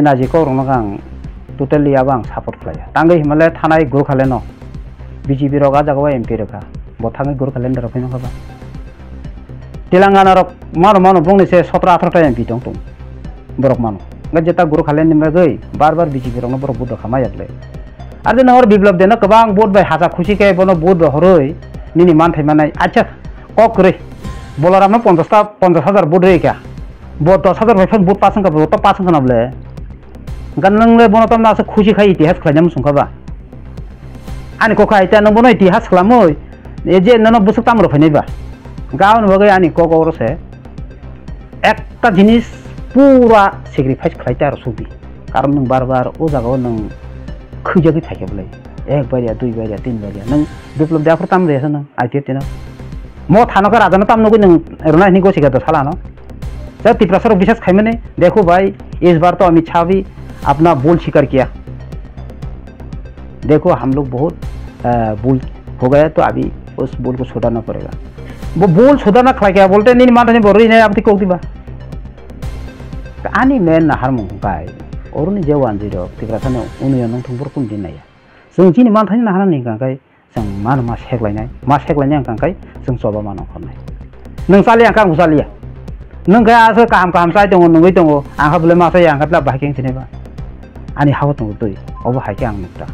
Naji ko rong totally abang support klaya. Tangga Himalaya thanai guru khaleno. BJP roga jagawa MP roga. Bothangai guru khalen daro phino khaba. Telangana rok mano bongni se 17-18 ta MP tong borok mano. Gajeta guru khalen nimra gei bar BJP rong borok budo khamai atle. Arde nahor biplab dena kabang board bai haza khushi kai bono board horoi nini man thai manai acha kok re bolaram na 50,000 board re kya. Board 10,000 bai phang board pasang ka board to pasang kana ble. Ganang le bono tam na se khushi khai itihas khlanyam sungkhaba ani ko khai ta no bono itihas khlamoi e je nono busuk tam ro phainai ba gaon bagai ani ko ro se ekta jinis pura sacrifice khlaita ro subi karon nang bar o jaga nang khujagi thake bole ek baria dui baria tin baria nang biplab da tam re sa nang aiti tina mo thano ka rajana tam no nang rona ni ko siga to sala no जब तिप्रसर विशेष खाई मैंने देखो भाई इस बार तो अमित शाह भी अपना बोल स्वीकार किया। देखो हम लोग बहुत बोल हो गया तो अभी उस बोल को सुधारना पड़ेगा। वो बोल सुधारना खड़ा क्या बोलते नहीं मान रहे बोल रही नहीं आपकी कोक दिबा आनी मैं नहर मुंगाई और नहीं जवान जीरो तिप्रसर ने उन्हें नंग थुंबर कुन दिन नहीं जों जी मान थानी नहर नहीं कांकाई जों मान मा सेगलायनाय कांकाई जों सबा मानो खनाय नों सालि आंखा उसालिया नों गया आसो काम साइ दङ नङै दङ आंहा बुले मासे आंहा ब्ला बाहायखें सिनेबा आनि हाव दङ दै अबो हायखे आं नुता